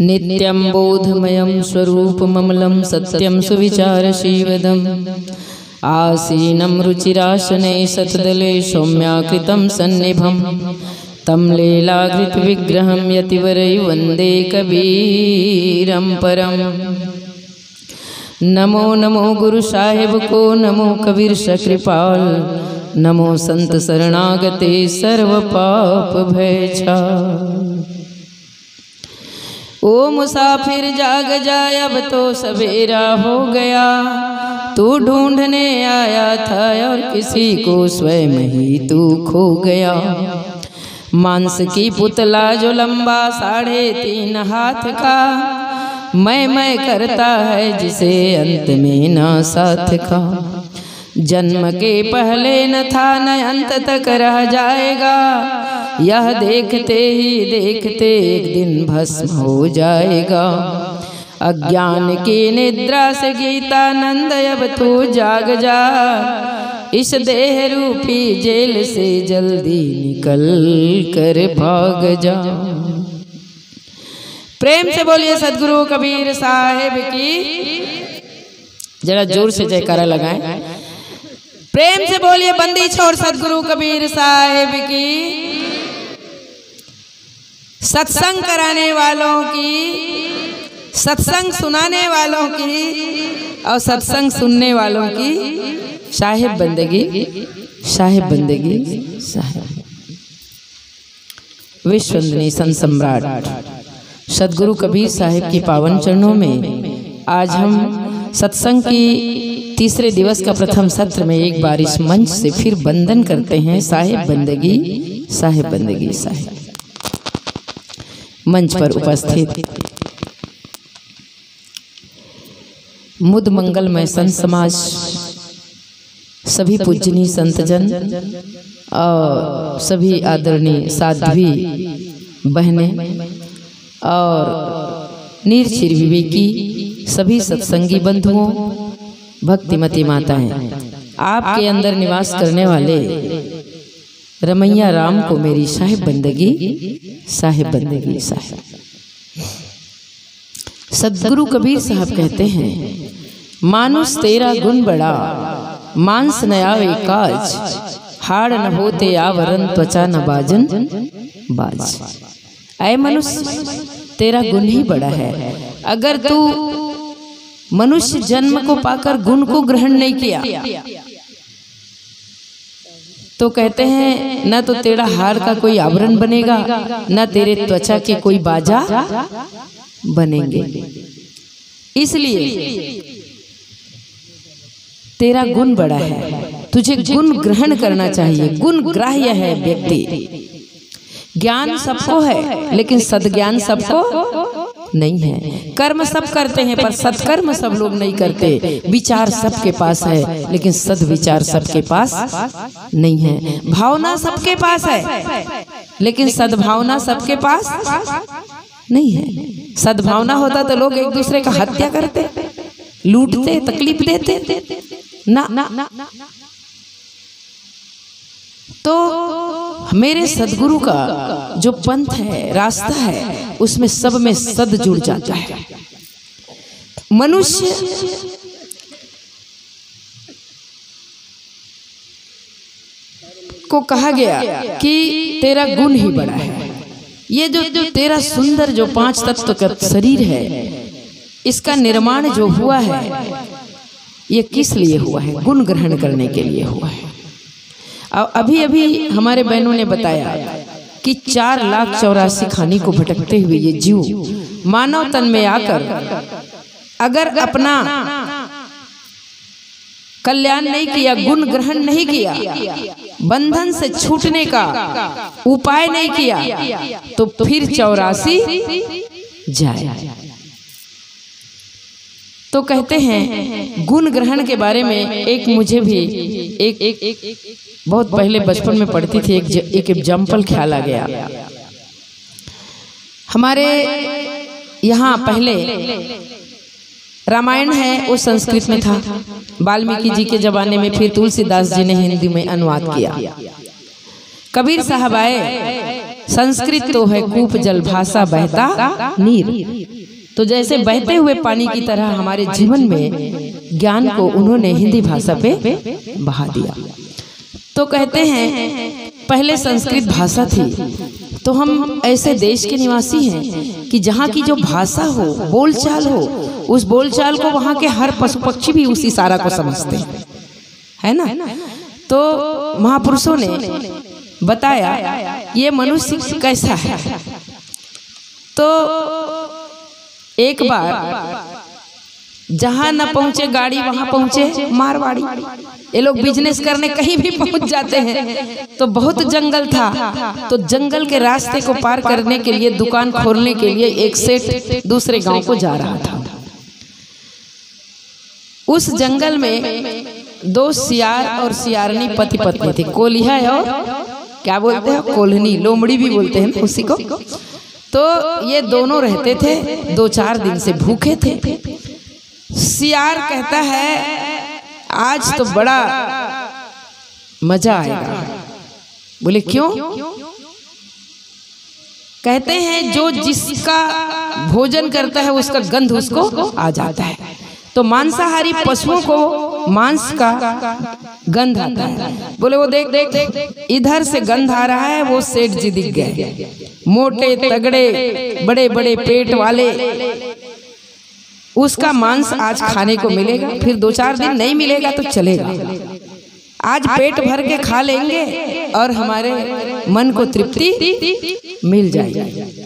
नित्यं बोधमयं स्वरूपममलं सत्यं सुविचारशीवदम् आसीनं रुचिरासने सतदले सौम्याकृतं सन्निभं तं लीलाकृतविग्रहं यतिवरै वन्दे कबीरं परम्। नमो नमो गुरु साहिब को, नमो कबीर सकृपाल, नमो संत शरणागते सर्व पाप भय छाल। ओ मुसाफिर जाग जाए अब तो सवेरा हो गया, तू ढूंढने आया था और किसी को स्वयं ही तू खो गया। मांस की पुतला जो लंबा 3.5 हाथ का, मैं करता है जिसे अंत में ना साथ का। जन्म के पहले न था न अंत तक रह जाएगा, यह देखते ही देखते एक दिन भस्म हो जाएगा। अज्ञान की निद्रा से गीतानंद अब तू जाग जा, इस देह रूपी जेल से जल्दी निकल कर भाग जा। प्रेम से बोलिए सदगुरु कबीर साहिब की, जरा जोर से जयकारा लगाएं। प्रेम से बोलिए बंदी छोड़ सदगुरु कबीर साहिब की। सत्संग कराने वालों की, सत्संग सुनाने वालों की और सत्संग सुनने वालों की साहिब बंदगी, साहिब बंदगी, साहिब। विश्ववंदनीय संत सम्राट सदगुरु कबीर साहिब की पावन चरणों में आज हम सत्संग की तीसरे दिवस का प्रथम सत्र में एक बार इस मंच से फिर वंदन करते हैं। साहिब बंदगी, साहिब बंदगी, साहिब। मंच पर उपस्थित मुद मंगलमय संत समाज, सभी पूजनीय संतजन और सभी आदरणीय साध्वी बहनें और निरचिर विवेकी सभी सत्संगी बंधुओं, भक्तिमती माताएं, आपके अंदर निवास करने वाले रमैया राम को मेरी साहिब बंदगी, साहिब बंदगी, साहिब। सदगुरु कबीर साहब कहते हैं, मानुष तेरा गुण बड़ा, मांस न आवे काज, हाड़ न होते आवरण, त्वचा न बाजन बाज। ऐ मनुष्य तेरा गुण ही बड़ा है। अगर तू मनुष्य जन्म को पाकर गुण को ग्रहण नहीं किया तो कहते हैं न तो तेरा हार का कोई आवरण बनेगा, न तेरे त्वचा के कोई बाजा बनेंगे। इसलिए तेरा गुण बड़ा है, तुझे गुण ग्रहण करना चाहिए। गुण ग्राह्य है व्यक्ति। ज्ञान सबको है लेकिन सद्ज्ञान सबको नहीं है। कर्म सब करते हैं पर सत्कर्म सब लोग नहीं करते। विचार सबके पास है लेकिन सद्विचार सबके पास नहीं है। भावना सबके पास है लेकिन सद्भावना सबके पास नहीं है। सद्भावना होता तो लोग एक दूसरे का हत्या करते, लूटते, तकलीफ देते ना। तो मेरे सदगुरु का जो पंथ है, रास्ता है, उसमें सब में सद जुड़ जाता है। मनुष्य को कहा गया कि तेरा गुण ही बड़ा है। ये जो तेरा सुंदर जो 5 तत्व का शरीर है, इसका निर्माण जो हुआ है, ये किस लिए हुआ है? गुण ग्रहण करने के लिए हुआ है। और अभी अभी हमारे बहनों ने बताया कि 4,84,000 खानी को भटकते हुए ये जीव मानव तन में आकर अगर अपना कल्याण नहीं किया, गुण ग्रहण नहीं किया, बंधन से छूटने का उपाय नहीं किया, तो फिर 84 जाए। तो कहते हैं गुण ग्रहण के बारे में एक मुझे भी एक बहुत पहले बचपन में पढ़ती थी, एक एग्जाम्पल ख्याल आ गया। हमारे यहाँ पहले रामायण है, वो संस्कृत में था। वाल्मीकि जी के जमाने में फिर तुलसीदास जी ने हिंदी में अनुवाद किया। कबीर साहब आए, संस्कृत तो है कूप जल भाषा बहता नीर। तो जैसे बहते हुए पानी की तरह हमारे जीवन में ज्ञान को उन्होंने हिंदी भाषा पे बहा दिया। तो कहते हैं पहले संस्कृत भाषा थी, तो हम ऐसे देश के निवासी हैं कि जहाँ की जो भाषा हो, बोलचाल हो, उस बोलचाल को वहाँ के हर पशु पक्षी भी उस इशारा को समझते हैं, है ना। तो महापुरुषों ने बताया ये मनुष्य कैसा है। तो एक बार जहाँ न पहुँचे गाड़ी वहाँ पहुँचे मारवाड़ी। ये लोग बिजनेस करने कहीं भी पहुँच जाते हैं। तो बहुत जंगल था, तो जंगल के रास्ते को पार करने के लिए, दुकान खोलने के लिए एक सेठ दूसरे गांव को जा रहा था। उस जंगल में दो सियार और सियारनी पति पत्नी थे, कोलिया और क्या बोलते हैं कोल्हनी, लोमड़ी भी बोलते हैं उसी को। तो ये दोनों रहते थे, 2-4 दिन से भूखे थे। सियार कहता है आज तो बड़ा मजा आएगा। बोले क्यों? कहते हैं जो जिसका भोजन करता है उसका गंध उसको आ जाता है। तो मांसाहारी पशुओं को मांस का गंध आता है। बोले वो देख देख देख इधर से गंध आ रहा है, वो सेठ जी दिख गए, मोटे तगड़े बड़े बड़े पेट वाले। उसका मांस आज खाने को मिलेगा, फिर 2-4 दिन नहीं मिलेगा तो चलेगा। आज पेट भर के खा लेंगे और हमारे मन को तृप्ति मिल जाएगी।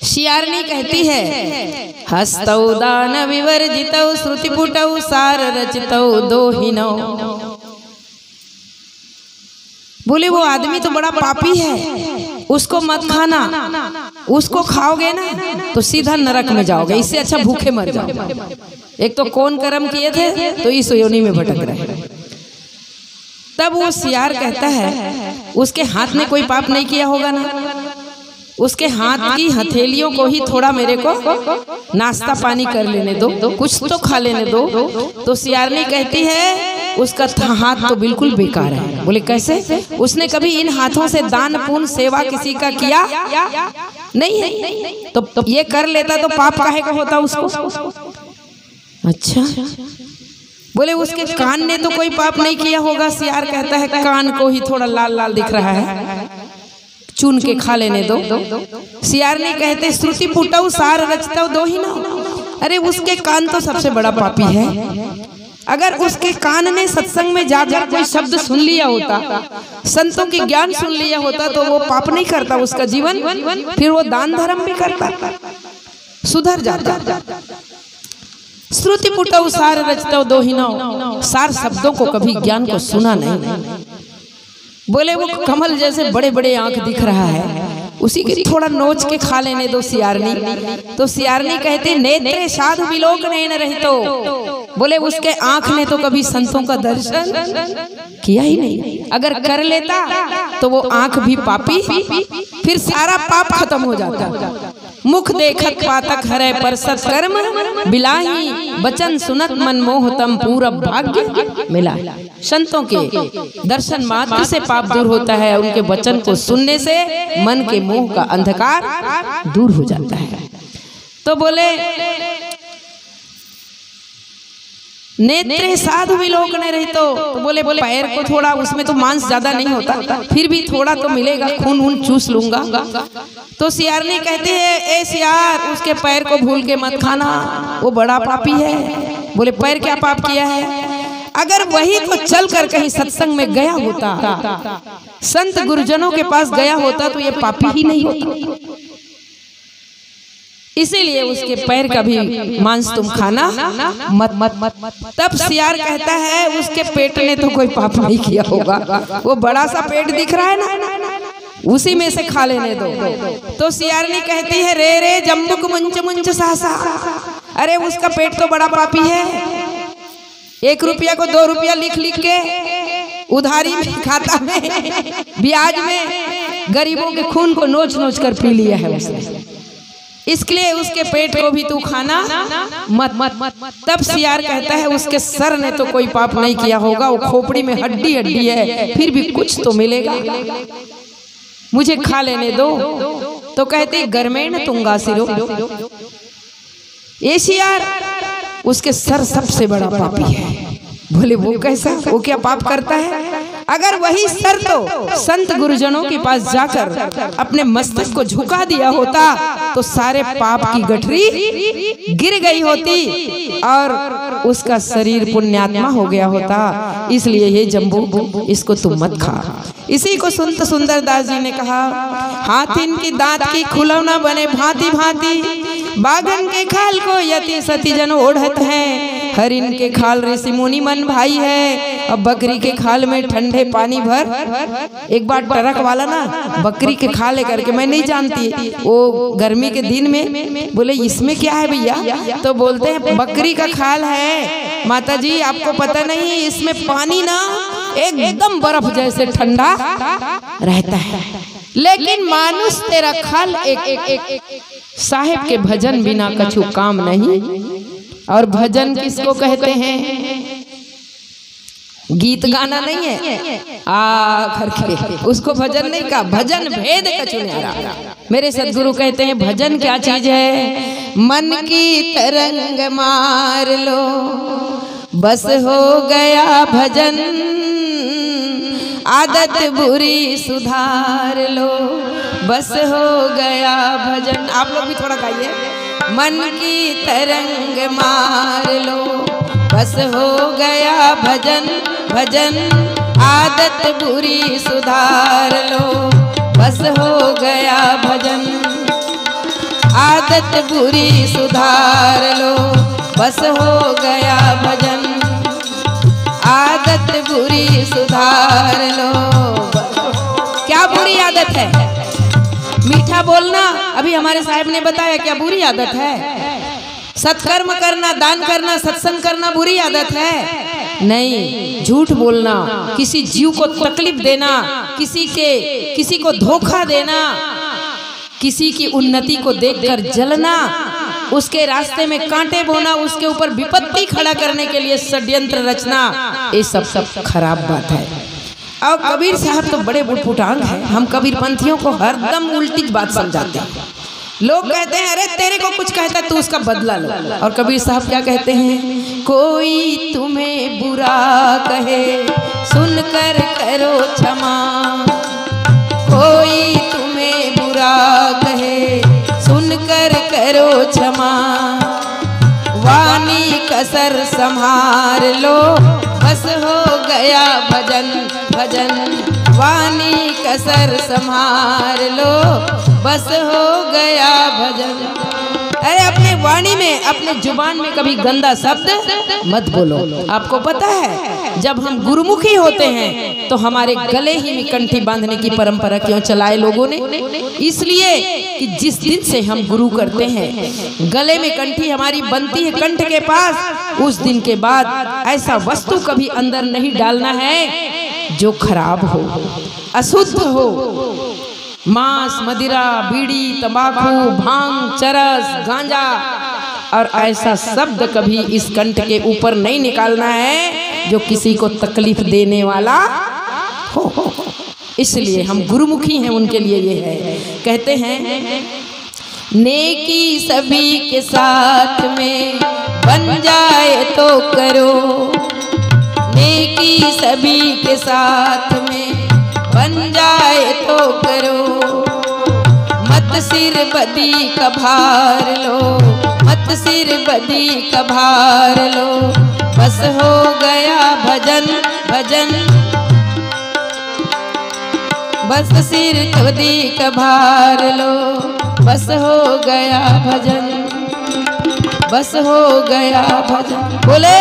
सियारनी कहती है हस्तौ दान विवर्जितौ श्रुतिपुटौ सार रचितौ दोहिनौ। बोले वो आदमी तो बड़ा पापी है, उसको मत खाना, उसको खाओगे ना तो सीधा नरक में जाओगे, इससे अच्छा भूखे मर जाओ। एक तो कौन कर्म किए थे तो इस योनि में भटक रहे। तब वो सियार कहता है उसके हाथ ने कोई पाप नहीं किया होगा ना, उसके हाथ की हथेलियों को ही थोड़ा मेरे को नाश्ता पानी कर लेने दो, कुछ तो खा लेने दो। तो सियारनी कहती है उसका हाथ तो बिल्कुल बेकार है। बोले कैसे? उसने कभी इन हाथों से दान पुण्य सेवा किसी का किया नहीं है, तो ये कर लेता तो पाप काहे का होता उसको? अच्छा। बोले उसके कान ने तो कोई पाप नहीं किया होगा। सियार कहता है कान को ही थोड़ा लाल लाल दिख रहा है, चुन के खा लेने दो। सियारनी कहते श्रुति पुटौ सार रचतौ दोहिनौ। अरे उसके कान तो सबसे बड़ा पापी है। अगर उसके कान ने सत्संग में जाकर कोई शब्द सुन लिया होता, संतों की ज्ञान सुन लिया होता, तो वो पाप नहीं करता, उसका जीवन फिर वो दान धर्म भी करता, सुधर जाता। श्रुति पुटौ सार रचतौ दोहिनौ, सार शब्दों को कभी ज्ञान को सुना नहीं। बोले वो कमल जैसे बड़े बड़े आंख दिख रहा है, उसी के थोड़ा नोच के खा लेने दो सियारनी। तो सियारनी कहते नेत्रे साधु विलोक नहीं न रहितो। बोले उसके आंख ने तो कभी संतों का दर्शन किया ही नहीं। अगर कर लेता तो वो आंख भी पापी, फिर सारा पाप खत्म हो जाता। मुख देखत पातक हरै पर सत्कर्म बिलाही, वचन सुनत मन मोहतम पूरा भाग्य मिला। संतों के दर्शन मात्र से पाप दूर होता है, उनके वचन को सुनने से मन के मोह का अंधकार दूर हो जाता है। तो बोले नेत्रे साधु विलोक नहीं रही। तो बोले पैर को थोड़ा, उसमें तो मांस ज्यादा नहीं होता, फिर भी थोड़ा तो मिलेगा, खून वून चूस लूंगा। तो सियारनी कहते हैं ए सियार उसके पैर को भूल के मत खाना, वो बड़ा पापी है। बोले पैर क्या पाप किया है? अगर वही तो चल कर कहीं सत्संग में गया होता, संत गुरुजनों के पास गया होता, तो ये पापी ही नहीं होता। इसीलिए उसके पैर का भी मांस तुम खाना मत मत मत मत। तब सियार कहता है उसके पेट ने तो कोई पाप नहीं किया होगा, वो बड़ा सा पेट दिख रहा है ना, उसी में से खा लेने दो। तो सियारनी कहती है रे रे जम्बुक मुंच मुंच सासा। अरे उसका पेट तो बड़ा पापी है, 1 रुपया को 2 रुपया लिख लिख के उधारी में, खाता में, ब्याज में गरीबों के खून को नोच नोच कर पी लिया है उसने, इसलिए उसके पेट को भी तू खाना मत मत मत। तब सियार कहता है उसके सर ने तो कोई पाप नहीं किया होगा, वो खोपड़ी में हड्डी हड्डी है, फिर भी कुछ तो मिलेगा। मुझे खा लेने दो। तो कहती गर्मेण तुंगा सिरो, एशियार उसके सर सबसे बड़ा पापी है। बोले वो कैसा, वो क्या पाप करता है? अगर वही सर तो संत गुरुजनों के पास जाकर अपने मस्तक को झुका दिया होता तो सारे पाप की गठरी गिर गई होती और उसका शरीर पुण्यात्मा हो गया होता। इसलिए ये जम्बू इसको तुम मत खा। इसी को संत सुंदरदास जी ने कहा, हाथिन की दांत की खुलौना बने भांति भांति, बाघन के खाल को यति सती जन ओढ़त है, हरिन के खाल ऋषि मुनि मन भाई है, अब बकरी के खाल में ठंडे पानी भर। एक बार ट्रक वाला ना बकरी के खाल लेकर के, मैं नहीं जानती, वो गर्मी के दिन में बोले इसमें क्या है भैया? तो बोलते हैं बकरी का खाल है माता जी, आपको पता नहीं इसमें पानी ना एकदम बर्फ जैसे ठंडा रहता है, लेकिन मानुष तेरा खाल एक साहेब के भजन बिना कछु काम नहीं। और भजन किसको कहते हैं? गीत गाना नहीं है करके उसको भजन नहीं कहा, भजन भेद कछु न्यारा। मेरे सदगुरु कहते हैं भजन क्या चीज है? मन की तरंग मार लो बस हो गया भजन, आदत बुरी सुधार लो बस हो गया भजन। आप लोग भी थोड़ा गाइए। मन की तरंग मार लो बस हो गया भजन, भजन आदत बुरी सुधार लो बस हो गया भजन, आदत बुरी सुधार लो बस हो गया भजन, आदत बुरी सुधार लो। क्या बुरी आदत है? मीठा बोलना। अभी हमारे साहब ने बताया क्या बुरी आदत है? सत्कर्म करना, दान करना, सत्संग करना बुरी आदत है? नहीं। झूठ बोलना, किसी जीव को तकलीफ देना, किसी को धोखा देना, किसी की उन्नति को देखकर जलना, उसके रास्ते में कांटे बोना, उसके ऊपर विपत्ति खड़ा करने के लिए षड्यंत्र रचना, ये सब खराब बात है। और कबीर साहब तो बड़े बुटपुटांग हैं। हम कबीर पंथियों को हरदम उल्टी बात समझाते हैं। लोग कहते हैं अरे तेरे को कुछ कहता तू उसका बदला लो, और कबीर साहब क्या कहते हैं? कोई तुम्हें बुरा कहे सुनकर करो क्षमा, कोई तुम्हें बुरा कहे सुनकर करो क्षमा, वाणी कसर संभार लो बस हो गया भजन, भजन वाणी कसर संभार लो बस हो गया भजन। अरे अपने वाणी में, अपने जुबान में कभी गंदा शब्द मत बोलो। आपको पता है जब हम गुरुमुखी होते हैं तो हमारे गले ही में कंठी बांधने की परंपरा क्यों चलाए लोगों ने? इसलिए कि जिस दिन से हम गुरु करते हैं गले में कंठी हमारी बनती है कंठ के पास, उस दिन के बाद ऐसा वस्तु कभी अंदर नहीं डालना है जो खराब हो, अशुद्ध हो। मांस, मदिरा, बीड़ी, तंबाकू, भांग, चरस, गांजा और ऐसा शब्द कभी इस कंठ के ऊपर नहीं निकालना है जो किसी को तकलीफ देने वाला हो। इसलिए हम गुरुमुखी हैं, उनके लिए ये है। कहते हैं नेकी सभी के साथ में बन जाए तो करो, नेकी सभी के साथ में बन जाए तो करो, मत सिर बदी का भार लो, मत सिर बदी का भार लो बस हो गया भजन, भजन बस सिर बदी का भार लो बस हो गया भजन, बस हो गया भजन। बोले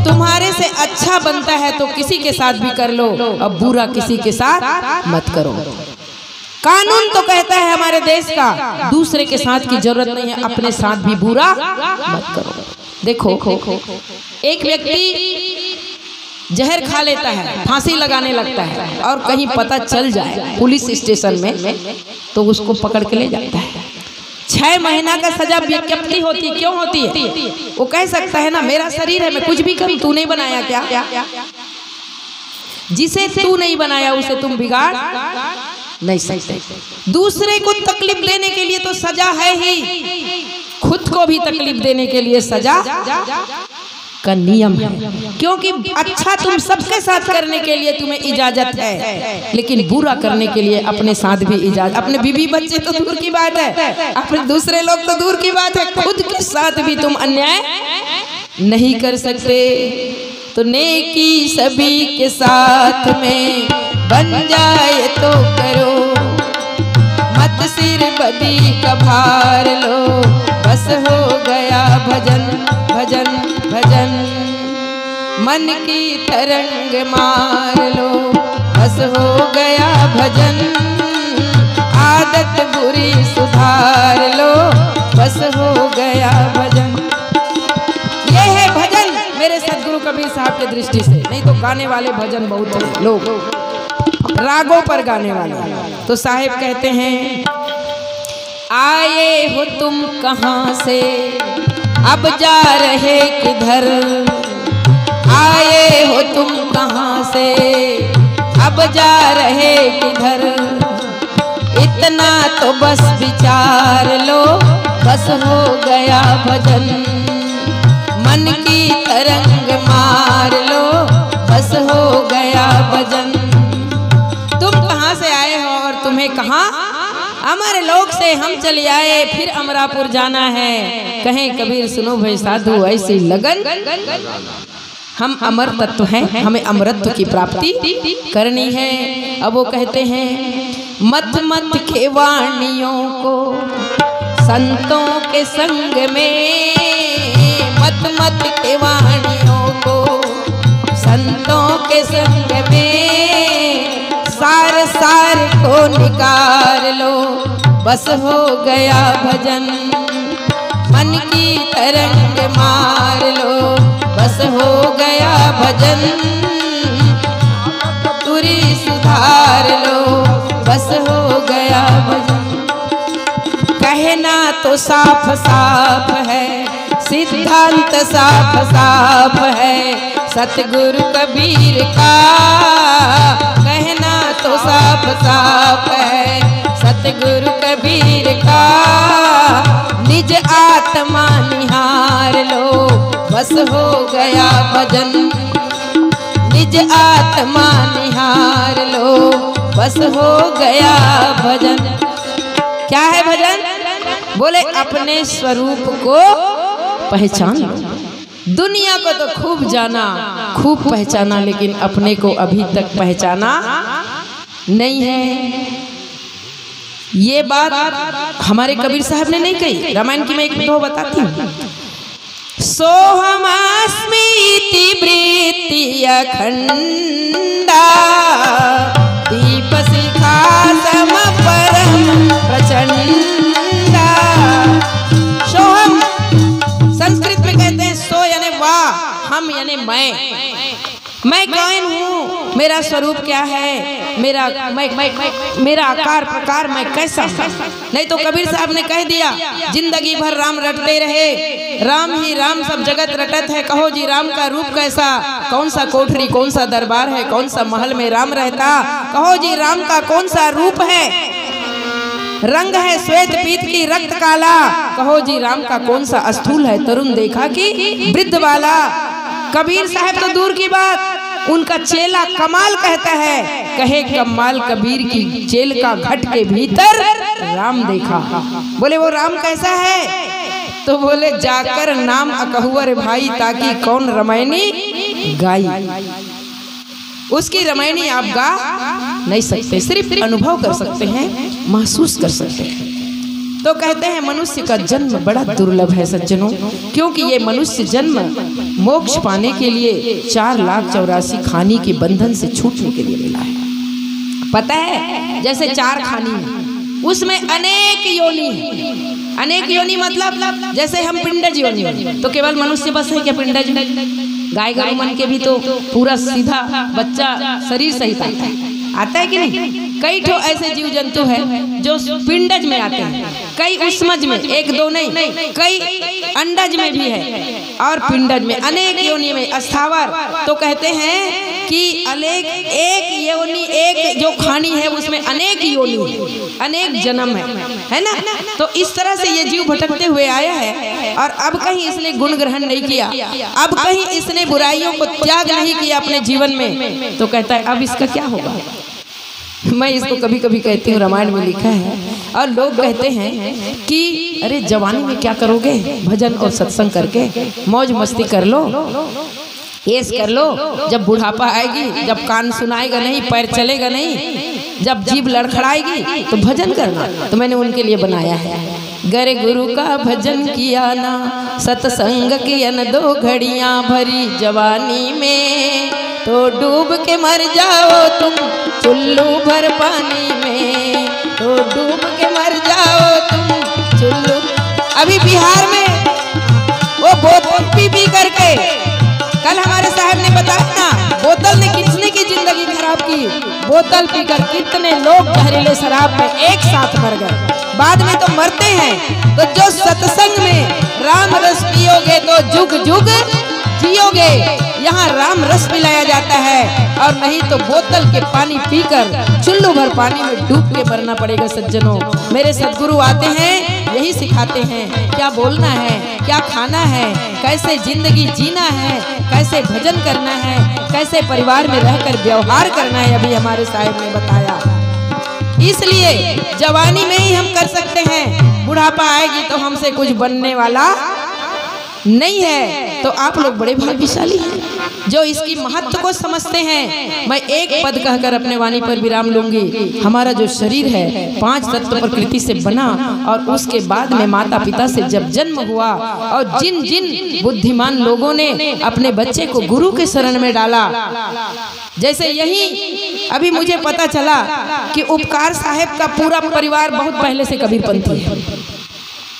तुम्हारे से अच्छा बनता है तो किसी के साथ भी कर लो, अब बुरा किसी के साथ मत करो। कानून तो कहता है हमारे देश का दूसरे के साथ की जरूरत नहीं है, अपने साथ भी बुरा मत करो। देखो एक व्यक्ति जहर खा लेता है, फांसी लगाने लगता है और कहीं पता चल जाए पुलिस स्टेशन में तो उसको पकड़ के ले जाता है। 6 महीना का सजा विज्ञप्ति होती, क्यों होती है? वो कह सकता है ना मेरा शरीर है, मैं कुछ भी करूं, तू नहीं बनाया क्या? जिसे तू नहीं बनाया उसे तुम बिगाड़ नहीं सकते। दूसरे को तकलीफ देने के लिए तो सजा है ही, खुद को भी तकलीफ देने के लिए सजा का नियम है। क्योंकि अच्छा तुम सबके साथ करने के लिए तुम्हें इजाजत है, लेकिन बुरा करने के लिए अपने साथ भी इजाजत, अपने बीवी बच्चे तो दूर की बात है, अपने दूसरे लोग तो दूर की बात है, खुद के साथ भी तुम अन्याय नहीं कर सकते। तो नेकी सभी के साथ में बन जाए तो करो, मत सिर बदी का भार लो, बस हो गया भजन भजन भजन। मन की तरंग मार लो, बस हो गया भजन। आदत बुरी सुधार लो, बस हो गया भजन। ये है भजन मेरे सदगुरु कबीर साहब के दृष्टि से। नहीं तो गाने वाले भजन बहुत हैं लोग, रागों पर गाने वाले। तो साहिब कहते हैं, आए हो तुम कहाँ से, अब जा रहे किधर। आए हो तुम कहाँ से, अब जा रहे किधर। इतना तो बस विचार लो, बस हो गया भजन। मन की तरंग मार लो, बस हो गया भजन। तुम कहाँ से आए हो और तुम्हें कहाँ, अमर लोक से हम चले आए, फिर अमरापुर जाना है। कहें कबीर सुनो भाई साधु ऐसी लगन, हम अमर तत्व हैं, हमें अमरत्व की प्राप्ति करनी है। अब वो कहते हैं, मत मत के वाणियों को संतों के संग में, मत मत के वाणियों को संतों के संग में। सार सार को निकाल लो, बस हो गया भजन। मन की तरंग मार लो, बस हो गया भजन। पूरी सुधार लो, बस हो गया भजन। कहना तो साफ साफ है, सिद्धांत साफ साफ है सतगुरु कबीर का। कहना तो साफ साफ है सतगुरु कबीर का। निज आत्मा निहार लो, बस हो गया भजन। निज आत्मा निहार लो, बस हो गया भजन। क्या है भजन? बोले अपने स्वरूप को पहचान लो। दुनिया को तो खूब जाना, खूब पहचाना, लेकिन अपने को अभी तक पहचाना नहीं है। ये बात हमारे कबीर साहब ने नहीं कही, रामायण की मैं एक दो बताती हूँ। सोहमास्मीति वृत्ति अखंडा, दीप शिखा सम परम प्रचंडा। सोहम संस्कृत में कहते हैं सो यानी वाह, हम यानी मैं कौन हूँ, मेरा स्वरूप क्या है, मेरा आकार प्रकार, मैं कैसा हूँ। नहीं तो कबीर साहब ने कह दिया, जिंदगी भर राम रटते रहे, राम ही राम सब जगत रटत है। कहो जी राम का रूप कैसा, कौन सा कोठरी कौन सा दरबार है, कौन सा महल में राम रहता। कहो जी राम का कौन सा रूप है, रंग है श्वेत पीत की रक्त काला। कहो जी राम का कौन सा स्थूल है, तरुण देखा कि वृद्ध वाला। कबीर साहब तो दूर की बात, उनका चेला कमाल कहता है, कहे कमाल कबीर की चेल का घट के भीतर राम देखा। बोले वो राम कैसा है, तो बोले जाकर नाम अकहुअर भाई, ताकि कौन रमैनी गाई। उसकी रमैनी आप गा नहीं सकते, सिर्फ अनुभव कर सकते हैं, महसूस कर सकते हैं। तो कहते हैं मनुष्य का जन्म बड़ा दुर्लभ है सज्जनों, क्योंकि ये मनुष्य जन्म मोक्ष पाने के लिए 4,84,00,000 खानी के बंधन से छूटने के लिए मिला है। पता है, जैसे 4 खानी है, उसमें अनेक योनि है। अनेक योनि मतलब जैसे हम पिंडज योनि, तो केवल मनुष्य बस है क्या पिंडज? गाय गौ मन के भी तो पूरा सीधा बच्चा शरीर सहित आता है कि नहीं? कई ठो ऐसे जीव जंतु हैं जो पिंडज में आते हैं, कई उष्मज में, एक दो नहीं, कई अंडज में भी है और पिंडज में, अनेक योनि में, अस्थावर। तो कहते हैं कि अनेक एक योनि, एक जो खानी है उसमें अनेक योनि, अनेक जन्म है ना। तो इस तरह से ये जीव भटकते हुए आया है और अब कहीं इसने गुण ग्रहण नहीं किया, अब कहीं इसने बुराइयों को त्याग नहीं किया अपने जीवन में। तो कहता है अब इसका क्या होगा। मैं इसको कभी कभी कहती हूँ, रामायण में लिखा है और लोग कहते हैं कि अरे जवानी में क्या करोगे, भजन और सत्संग करके मौज मस्ती कर लो, ऐश कर लो, जब बुढ़ापा आएगी, जब कान सुनाएगा नहीं, पैर चलेगा नहीं, जब जीभ लड़खड़ाएगी तो भजन करना। तो मैंने उनके लिए बनाया है, गर गुरु का भजन किया ना, सत्संग किया न 2 घड़ियां भरी जवानी में, तो डूब के मर जाओ तुम चुल्लू भर पानी में, तो डूब के मर जाओ तुम चुल्लू। अभी बिहार में वो बोतल पी करके, कल हमारे साहब ने बताया ना, बोतल ने कितने की जिंदगी खराब की, बोतल पीकर कितने लोग जहरीले शराब में एक साथ मर गए, बाद में तो मरते हैं। तो जो सत्संग में राम रस पियोगे तो जुग जुग जियोगे, यहाँ राम रस पिलाया जाता है और नहीं तो बोतल के पानी पीकर चुल्लू भर पानी में डूब के मरना पड़ेगा। सज्जनों, मेरे सदगुरु आते हैं, यही सिखाते हैं क्या बोलना है, क्या खाना है, कैसे जिंदगी जीना है, कैसे भजन करना है, कैसे परिवार में रहकर व्यवहार करना है। अभी हमारे साहब ने बताया, इसलिए जवानी में ही हम कर सकते हैं, बुढ़ापा आएगी तो हमसे कुछ बनने वाला नहीं है। तो आप लोग बड़े भाग्यशाली हैं जो इसकी महत्व को समझते हैं। मैं एक पद कहकर अपने वाणी पर विराम लूंगी। हमारा जो शरीर है 5 तत्व प्रकृति से बना और उसके बाद में माता पिता से जब जन्म हुआ और जिन जिन बुद्धिमान लोगों ने अपने बच्चे को गुरु के शरण में डाला, जैसे यही अभी मुझे पता चला कि उपकार साहेब का पूरा परिवार बहुत पहले से कबीरपंथी है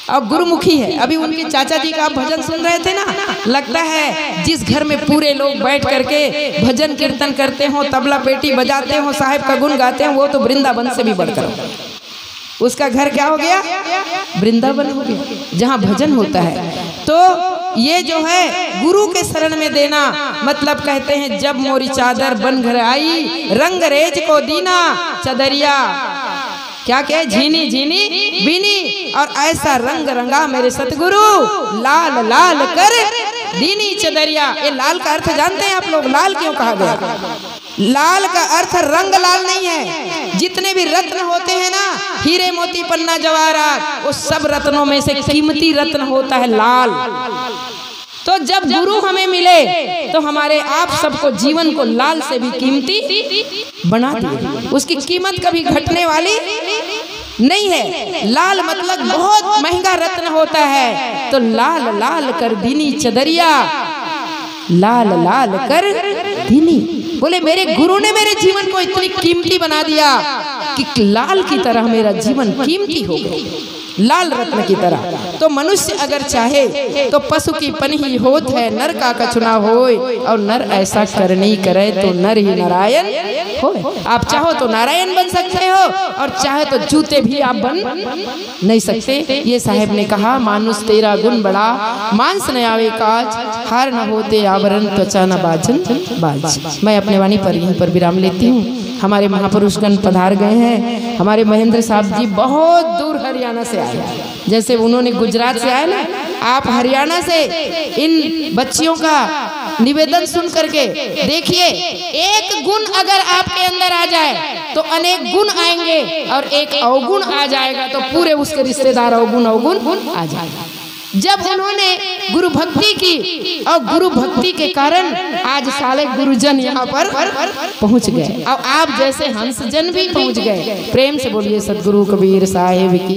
और गुरुमुखी है। अभी उनके चाचा जी का आप भजन सुन रहे थे ना, लगता है जिस घर में पूरे लोग बैठ करके भजन कीर्तन करते हो, तबला पेटी बजाते हो, साहिब का गुण गाते हो, वो तो वृंदावन से भी बढ़कर उसका घर क्या हो गया, वृंदावन हो गया, जहाँ भजन होता है। तो ये जो है गुरु के शरण में देना मतलब कहते हैं जब मोरी चादर बन घर आई, रंग रेज को दीना चदरिया, क्या क्या झीनी झीनी बीनी, और ऐसा रंग रंगा मेरे सतगुरु लाल लाल कर दीनी चदरिया। ये लाल का अर्थ जानते हैं आप लोग, लाल क्यों कहा गया? लाल का अर्थ रंग लाल नहीं है। जितने भी रत्न होते हैं ना, हीरे मोती पन्ना जवाहरात, वो सब रत्नों में से कीमती रत्न होता है लाल। तो जब गुरु हमें मिले तो हमारे आप सबको जीवन को लाल से भी कीमती बना दिए। उसकी कीमत कभी घटने वाली नहीं है। लाल मतलब बहुत महंगा रत्न होता है। तो लाल लाल कर दीनी चदरिया, लाल लाल कर दीनी। बोले मेरे गुरु ने मेरे जीवन को इतनी कीमती बना दिया कि लाल की तरह मेरा जीवन कीमती हो गया, लाल रत्न की तरह। तो मनुष्य अगर चाहे तो पशु की पनही होत है, नर का कछुना होय, और नर ऐसा कर नहीं करे तो नर ही नारायण होय। आप चाहो तो नारायण बन सकते हो और चाहे तो जूते भी आप बन नहीं सकते। ये साहब ने कहा मानुष तेरा गुण बड़ा, मांस न आवे काज, हार न होते आवरण, त्वचा न बाजन बाज। मैं अपने वाणी पर यहीं पर विराम लेती हूँ। हमारे महापुरुषगण पधार गए हैं। हमारे महेंद्र साहब जी बहुत दूर हरियाणा से आए, जैसे उन्होंने गुजरात से आए ना, आप हरियाणा से इन बच्चियों का निवेदन सुन करके देखिए, एक गुण अगर आपके अंदर आ जाए तो अनेक गुण आएंगे, और एक अवगुण आ जाएगा तो पूरे उसके रिश्तेदार अवगुण आ जाएगा। जब उन्होंने गुरु भक्ति की और गुरु भक्ति के कारण आज साले गुरुजन यहाँ पर पहुँच गए, और आप जैसे हंसजन भी पहुँच गए। प्रेम से बोलिए सदगुरु कबीर साहिब की।